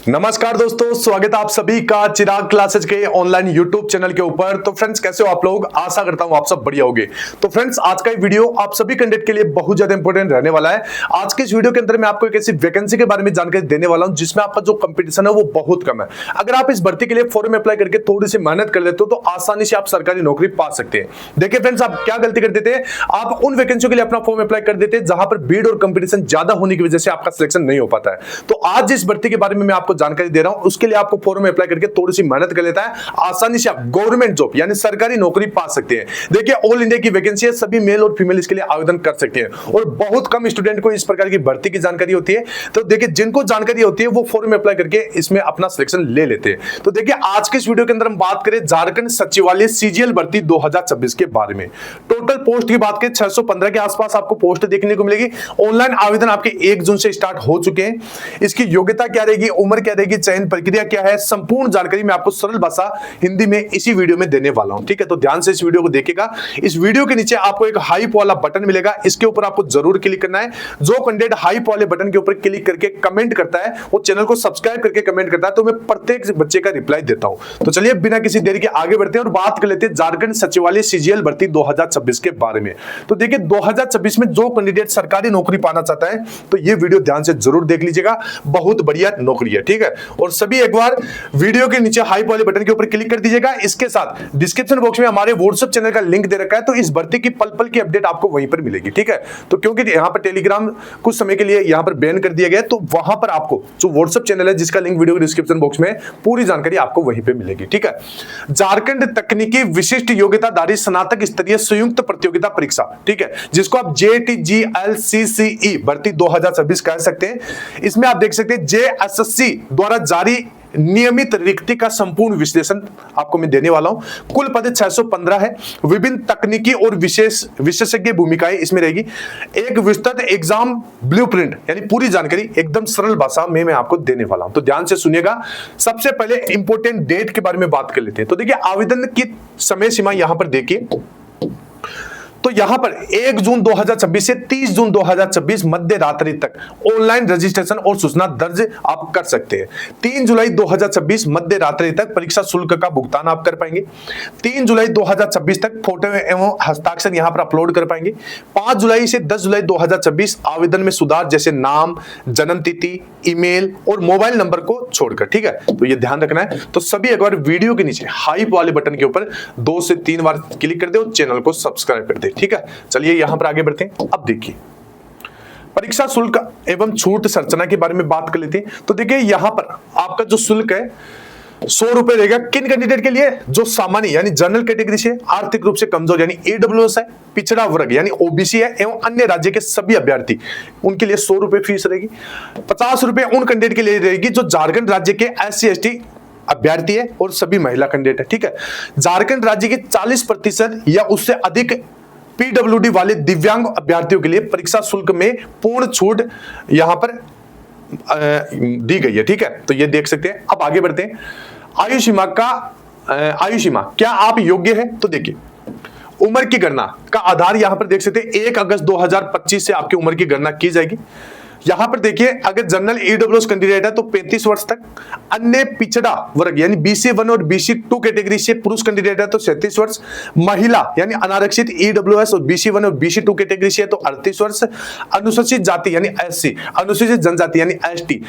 नमस्कार दोस्तों, स्वागत है आप सभी का चिराग क्लासेज के ऑनलाइन यूट्यूब चैनल के ऊपर। तो फ्रेंड्स, कैसे हो आप लोग? आशा करता हूं आप सब बढ़िया होंगे। तो फ्रेंड्स, आज का ये वीडियो आप सभी कैंडिडेट के लिए बहुत ज्यादा इंपॉर्टेंट रहने वाला है। आज के इस वीडियो के अंदर मैं आपको एक ऐसी वैकेंसी के बारे में जानकारी देने वाला हूं जिसमें आपका जो कंपटीशन है वो बहुत कम है। अगर आप इस भर्ती के लिए फॉर्म अप्लाई करके थोड़ी सी मेहनत कर लेते हो तो आसानी से आप सरकारी नौकरी पा सकते हैं। देखिए फ्रेंड्स, आप क्या गलती कर देते हैं, आप उन वैकेंसियों के लिए अपना फॉर्म अप्लाई कर देते हैं जहां पर भीड़ और कंपटीशन ज्यादा होने की वजह से आपका सिलेक्शन नहीं हो पाता है। तो आज जिस भर्ती के बारे में मैं आपको जानकारी दे रहा हूं उसके लिए आपको फॉर्म में अप्लाई करके थोड़ी सी मेहनत कर लेता है, आसानी से आप गवर्नमेंट जॉब यानी सरकारी नौकरी पा सकते हैं। देखिए, ऑल इंडिया की वैकेंसी है, सभी मेल और फीमेल इसके लिए आवेदन कर सकते हैं और बहुत कम स्टूडेंट को इस प्रकार की भर्ती की जानकारी होती है। तो देखिए, जिनको जानकारी होती है वो फॉर्म में अप्लाई करके इसमें अपना सिलेक्शन ले लेते हैं। तो देखिए, आज के इस वीडियो के अंदर हम बात करें झारखंड सचिवालय सीजीएल भर्ती 2026 के बारे में। टोटल पोस्ट की बात करें 615 के आसपास आपको पोस्ट देखने को मिलेगी। ऑनलाइन आवेदन आपके 1 जून से स्टार्ट हो चुके हैं। इसकी योग्यता क्या रहेगी, उम्र क्या रहेगी, चयन प्रक्रिया क्या है, संपूर्ण जानकारी मैं आपको सरल भाषा हिंदी में इसी वीडियो में देने वाला हूं। ठीक है, तो ध्यान से इस वीडियो को देखिएगा। इस वीडियो के नीचे आपको एक हाइप वाला बटन मिलेगा, इसके ऊपर आपको जरूर क्लिक करना है। जो कैंडिडेट हाइप वाले बटन के ऊपर क्लिक करके कमेंट करता है, वो चैनल को सब्सक्राइब करके कमेंट करता है, तो मैं प्रत्येक बच्चे का रिप्लाई देता हूं। तो चलिए बिना किसी देरी के आगे बढ़ते हैं और बात कर लेते हैं झारखंड सचिवालय सीजीएल भर्ती 2026 के बारे में। तो देखिए, 2026 में जो कैंडिडेट सरकारी नौकरी पाना चाहता है तो ये वीडियो ध्यान से जरूर देख लीजिएगा, बहुत बढ़िया नौकरी है। ठीक है, और सभी एक बार वीडियो के नीचे हाइप वाले बटन के ऊपर क्लिक कर दीजिएगा। इसके साथ डिस्क्रिप्शन बॉक्स में हमारे व्हाट्सएप चैनल का लिंक दे रखा है, तो इस भर्ती की पल पल की अपडेट आपको वहीं पर मिलेगी। ठीक है, तो क्योंकि यहाँ पर टेलीग्राम कुछ समय के लिए यहाँ पर बैन कर दिया गया है, तो वहां पर आपको जो व्हाट्सएप चैनल है जिसका लिंक वीडियो के डिस्क्रिप्शन बॉक्स में, पूरी जानकारी आपको वहीं पर मिलेगी। ठीक है, झारखंड तकनीकी विशिष्ट योग्यताधारी स्नातक स्तरीय संयुक्त प्रतियोगिता परीक्षा, ठीक है, जिसको आप JTGLCCE भर्ती 2026 कह सकते हैं। इसमें आप देख सकते हैं JSSC द्वारा जारी नियमित रिक्ति का संपूर्ण विश्लेषण आपको मैं देने वाला हूं। कुल पद 615 है। विभिन्न तकनीकी और विशेषज्ञ भूमिकाएं इसमें रहेगी। एक विस्तृत एग्जाम ब्लूप्रिंट यानी पूरी जानकारी एकदम सरल भाषा में मैं आपको देने वाला हूं, तो ध्यान से सुनिएगा। सबसे पहले इंपॉर्टेंट डेट के बारे में बात कर लेते हैं। तो देखिए, आवेदन की समय सीमा यहां पर देखिए, तो यहां पर 1 जून 2026 से 30 जून 2026 मध्य रात्रि तक ऑनलाइन रजिस्ट्रेशन और सूचना दर्ज आप कर सकते हैं। 3 जुलाई 2026 मध्य रात्रि तक परीक्षा शुल्क का भुगतान आप कर पाएंगे। 3 जुलाई 2026 तक फोटो एवं हस्ताक्षर यहां पर अपलोड कर पाएंगे। 5 जुलाई से 10 जुलाई 2026 आवेदन में सुधार जैसे नाम, जन्म तिथि, ईमेल और मोबाइल नंबर को छोड़कर। ठीक है, तो ये ध्यान रखना है। तो सभी एक बार वीडियो के नीचे हाइप वाले बटन के ऊपर 2 से 3 बार क्लिक कर दे और चैनल को सब्सक्राइब कर दे। ठीक है, चलिए यहां पर आगे बढ़ते हैं। अब देखिए, परीक्षा शुल्क एवं छूट संरचना के बारे में बात कर लेते हैं। तो देखिए, यहां पर आपका जो शुल्क है 100 रुपए रहेगा। किन कैंडिडेट के लिए? जो सामान्य यानी जनरल कैटेगरी से, आर्थिक रूप से कमजोर यानी AWS है, पिछड़ा वर्ग यानी OBC है एवं अन्य राज्य के सभी अभ्यर्थी, उनके लिए 100 रुपए फीस रहेगी। 50 रुपए उन कैंडिडेट के लिए रहेगी जो झारखंड राज्य के SC/ST अभ्यर्थी है और सभी महिला कैंडिडेट है। ठीक है, झारखंड राज्य के 40% या उससे अधिक PWD वाले दिव्यांग अभ्यर्थियों के लिए परीक्षा शुल्क में पूर्ण छूट यहां पर दी गई है। ठीक है, तो ये देख सकते हैं। अब आगे बढ़ते हैं। आयु सीमा क्या आप योग्य है? तो देखिए, उम्र की गणना का आधार यहां पर देख सकते हैं 1 अगस्त 2025 से आपकी उम्र की गणना की जाएगी। यहां पर देखिए, अगर जनरल EWS कैंडिडेट है तो 35 वर्ष तक, अन्य पिछड़ा वर्ग यानी BC1 और BC2 कैटेगरी से पुरुष कैंडिडेट है तो 37 वर्ष, महिला यानी अनारक्षित EWS और BC1 और BC2 कैटेगरी से है तो 38 वर्ष, अनुसूचित जाति यानी SC, अनुसूचित जनजाति यानी ST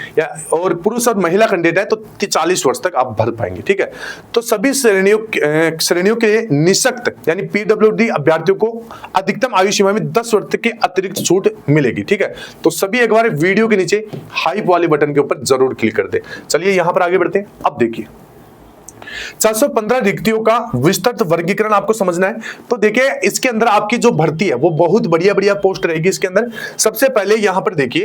और पुरुष और महिला कैंडिडेट है तो 40 वर्ष तक आप भर पाएंगे। ठीक है, तो सभी श्रेणियों के निःशक्त यानी PWD अभ्यर्थियों को अधिकतम आयु सीमा में 10 वर्ष तक की अतिरिक्त छूट मिलेगी। ठीक है, तो सभी एक बार वीडियो के नीचे हाइप वाले बटन के ऊपर जरूर क्लिक कर दे। चलिए यहां पर आगे बढ़ते हैं। अब देखिए, 415 रिक्तियों का विस्तृत वर्गीकरण आपको समझना है। तो देखिए, इसके अंदर आपकी जो भर्ती है वो बहुत बढ़िया पोस्ट रहेगी। इसके अंदर सबसे पहले यहां पर देखिए,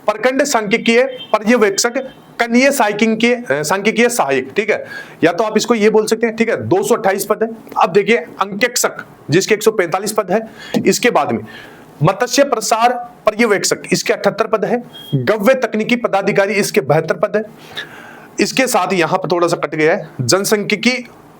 प्रखंड सांख्यिकीय पर्यवेक्षक, कनीय सांख्यिकीय सहायक। ठीक है, या तो आप इसको ये बोल सकते हैं। ठीक है, 228 पद है। अब देखिए, अंकेक्षक जिसके 145 पद है। इसके बाद में मत्स्य प्रसार पर्यवेक्षक, इसके 78 पद है। गव्य तकनीकी पदाधिकारी, इसके 72 पद है। इसके साथ यहां पर थोड़ा सा कट गया है, जनसंख्यिकी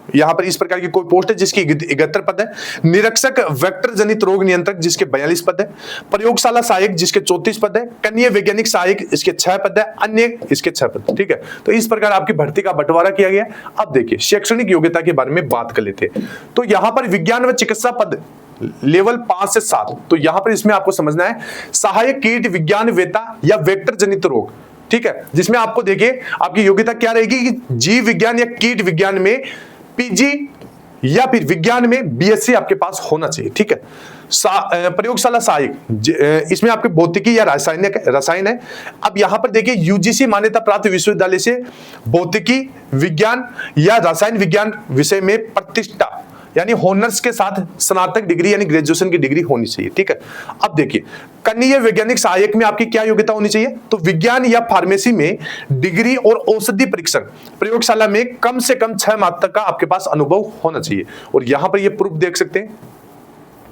यहां पर इस प्रकार की कोई पोस्ट है जिसकी 71 पद है। निरीक्षक वेक्टर जनित रोग नियंत्रक जिसके 42 पद है। प्रयोगशाला सहायक जिसके 34 पद है। कनीय वैज्ञानिक सहायक इसके 6 पद है। अन्य इसके 6 पद। ठीक है, तो इस प्रकार आपकी भर्ती का बंटवारा किया गया। अब देखिए शैक्षणिक योग्यता के बारे में बात कर लेते हैं। तो यहां पर विज्ञान व चिकित्सा पद लेवल 5 से 7। तो यहां पर इसमें आपको समझना है सहायक कीट विज्ञान वेता या वेक्टर जनित रोग, ठीक है, जिसमें आपको देखिए आपकी योग्यता क्या रहेगी कि जीव विज्ञान या कीट विज्ञान में पीजी या फिर विज्ञान में बीएससी आपके पास होना चाहिए। ठीक है, प्रयोगशाला सहायक इसमें आपके भौतिकी या रसायन है। अब यहां पर देखिए यूजीसी मान्यता प्राप्त विश्वविद्यालय से भौतिकी विज्ञान या रसायन विज्ञान विषय में प्रतिष्ठा यानी होनर्स के साथ स्नातक डिग्री यानी ग्रेजुएशन की डिग्री होनी चाहिए। ठीक है, अब देखिए कनीय वैज्ञानिक सहायक में आपकी क्या योग्यता होनी चाहिए, तो विज्ञान या फार्मेसी में डिग्री और औषधि परीक्षण प्रयोगशाला में कम से कम 6 माह तक का आपके पास अनुभव होना चाहिए। और यहां पर ये प्रूफ देख सकते हैं।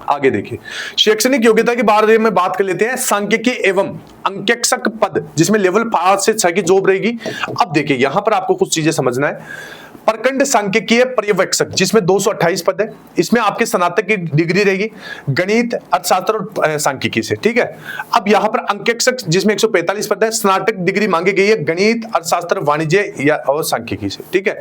आगे देखिए शैक्षणिक योग्यता के बारे में बात कर लेते हैं। सांख्यिकी एवं अंकेक्षक पद जिसमें लेवल 5 से 6 की जॉब रहेगी। अब देखिए यहां पर आपको कुछ चीजें समझना है। प्रखंड सांख्यिकीय पर्यवेक्षक जिसमें 228 पद है, इसमें आपके स्नातक की डिग्री रहेगी गणित अर्थशास्त्र और सांख्यिकी से। ठीक है, अब यहां पर अंकेक्षक जिसमें 145 पद है, स्नातक डिग्री मांगी गई है गणित अर्थशास्त्र वाणिज्य या और सांख्यिकी से। ठीक है,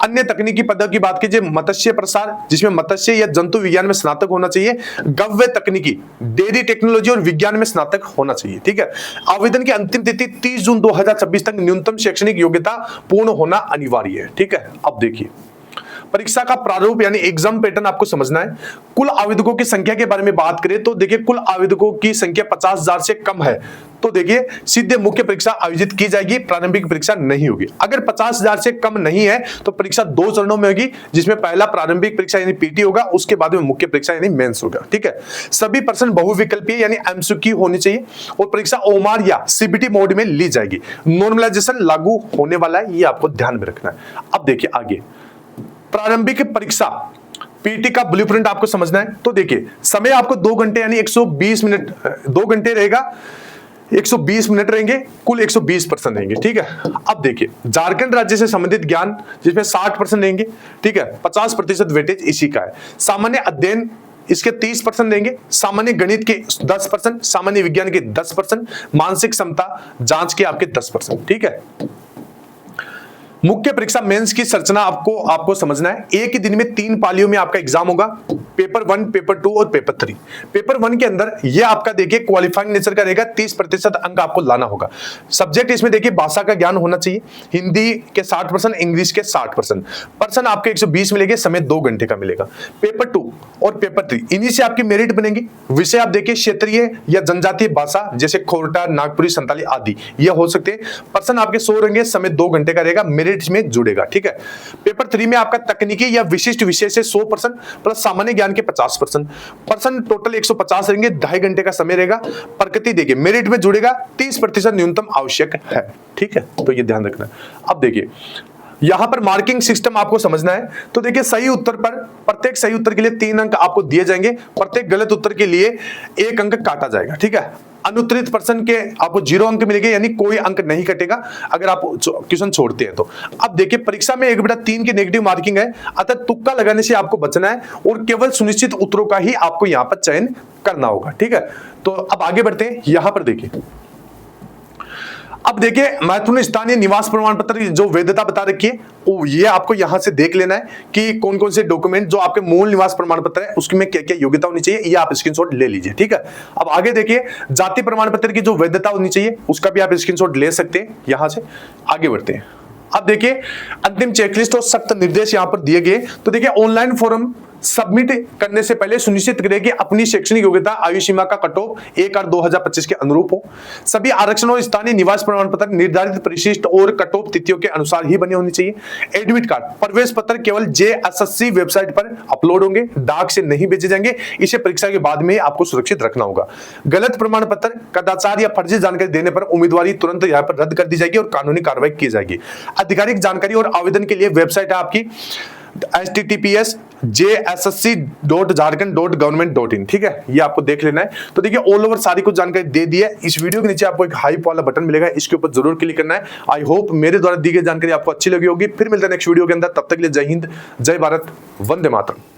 अन्य तकनीकी पदों की बात कीजिए मत्स्य प्रसार जिसमें मत्स्य या जंतु विज्ञान में स्नातक होना चाहिए। गव्य तकनीकी डेयरी टेक्नोलॉजी और विज्ञान में स्नातक होना चाहिए। ठीक है, आवेदन की अंतिम तिथि 30 जून 2026 तक न्यूनतम शैक्षणिक योग्यता पूर्ण होना अनिवार्य है। ठीक है, अब देखिए परीक्षा का प्रारूप यानी एग्जाम पैटर्न आपको समझना है। कुल आवेदकों की संख्या के बारे में बात करें तो देखिए कुल आवेदकों की संख्या 50,000 से कम है तो देखिए सीधे मुख्य परीक्षा आयोजित की जाएगी, प्रारंभिक परीक्षा नहीं होगी। अगर 50,000 से कम नहीं है तो परीक्षा 2 चरणों में होगी, जिसमें पहला प्रारंभिक परीक्षा यानी पीटी होगा, उसके बाद में मुख्य परीक्षा यानी मेंस होगा। ठीक है, सभी प्रश्न बहुविकल्पीय यानी एमसीक्यू होनी चाहिए और परीक्षा ओमार या सीबीटी मोड में ली जाएगी। नॉर्मलाइजेशन लागू होने वाला है, ये आपको ध्यान में रखना है। अब देखिए आगे प्रारंभिक परीक्षा पीटी का ब्लूप्रिंट आपको समझना है। तो देखिए समय आपको 2 घंटे यानी 120 मिनट 2 घंटे रहेगा, 120 मिनट रहेंगे, कुल 120 प्रश्न रहेंगे। ठीक है, अब देखिए झारखंड राज्य से संबंधित ज्ञान जिसमें 60% रहेंगे। ठीक है, 50% वेटेज इसी का है। सामान्य अध्ययन इसके 30% देंगे, सामान्य गणित के 10%, सामान्य विज्ञान के 10%, मानसिक क्षमता जांच के आपके 10%। ठीक है, मुख्य परीक्षा मेंस की संरचना आपको समझना है। एक ही दिन में 3 पालियों में आपका एग्जाम होगा, पेपर 1, पेपर 2 और पेपर 3। पेपर 1 के अंदर ये आपका देखिए क्वालिफाइंग नेचर का रहेगा, 30% अंक आपको लाना होगा। सब्जेक्ट इसमें देखिए भाषा का ज्ञान होना चाहिए, हिंदी के 60%, इंग्लिश के 60%। पर्सन आपके 120 मिलेंगे, समय 2 घंटे का मिलेगा। पेपर 2 और पेपर 3 इन्हीं से आपकी मेरिट बनेगी। विषय आप देखिए क्षेत्रीय या जनजातीय भाषा जैसे खोरटा, नागपुरी, संताली आदि ये हो सकते हैं। पर्सन आपके 100 रहेंगे, समय 2 घंटे का रहेगा, मेरिट में जुड़ेगा। ठीक है, पेपर 3 में आपका तकनीकी या विशिष्ट विषय से 100% प्लस सामान्य ज्ञान के 50%। पर्सन टोटल 150 रहेंगे, 2.5 घंटे का समय रहेगा। प्रकृति देखिए मेरिट में जुड़ेगा, 30% न्यूनतम आवश्यक है। ठीक है, तो ये ध्यान रखना। अब देखिए यहां पर मार्किंग सिस्टम आपको समझना है। तो देखिए सही उत्तर पर प्रत्येक सही उत्तर के लिए 3 अंक आपको दिए जाएंगे, प्रत्येक गलत उत्तर के लिए 1 अंक काटा जाएगा। ठीक है, अनुत्तरित प्रश्न के आपको 0 अंक मिलेंगे यानी कोई अंक नहीं कटेगा अगर आप क्वेश्चन छोड़ते हैं तो। अब देखिए परीक्षा में 1/3 की नेगेटिव मार्किंग है, अतः तुक्का लगाने से आपको बचना है और केवल सुनिश्चित उत्तरों का ही आपको यहां पर चयन करना होगा। ठीक है, तो अब आगे बढ़ते हैं। यहां पर देखिए अब देखिए महत्वपूर्ण स्थानीय निवास प्रमाण पत्र जो वैधता बता रखी है ये आपको यहां से देख लेना है कि कौन कौन से डॉक्यूमेंट जो आपके मूल निवास प्रमाण पत्र है उसमें क्या क्या योग्यता होनी चाहिए, ये आप स्क्रीनशॉट ले लीजिए। ठीक है, अब आगे देखिए जाति प्रमाण पत्र की जो वैधता होनी चाहिए उसका भी आप स्क्रीनशॉट ले सकते हैं। यहां से आगे बढ़ते हैं। अब देखिए अंतिम चेकलिस्ट और सख्त निर्देश यहां पर दिए गए। तो देखिए ऑनलाइन फॉर्म सबमिट करने से पहले सुनिश्चित करें कि अपनी शैक्षणिक योग्यता आयु सीमा का कट ऑफ 1/8/2025 के अनुरूप हो। सभी आरक्षण और स्थानीय निवास प्रमाण पत्र निर्धारित परिशिष्ट और कट ऑफ तिथियों के अनुसार ही बने होने चाहिए। एडमिट कार्ड प्रवेश पत्र केवल JSSC वेबसाइट पर अपलोड होंगे, डाक से नहीं भेजे जाएंगे। इसे परीक्षा के बाद में आपको सुरक्षित रखना होगा। गलत प्रमाण पत्र, कदाचार या फर्जी जानकारी देने पर उम्मीदवारी तुरंत यहाँ पर रद्द कर दी जाएगी और कानूनी कार्रवाई की जाएगी। आधिकारिक जानकारी और आवेदन के लिए वेबसाइट है आपकी https://jssc.jharkhand.government.in, ठीक है, ये आपको देख लेना है। तो देखिए ऑल ओवर सारी कुछ जानकारी दे दी है। इस वीडियो के नीचे आपको एक हाइप वाला बटन मिलेगा, इसके ऊपर जरूर क्लिक करना है। आई होप मेरे द्वारा दी गई जानकारी आपको अच्छी लगी होगी। फिर मिलते हैं नेक्स्ट वीडियो के अंदर, तब तक के लिए जय हिंद, जय भारत, वंदे मातरम।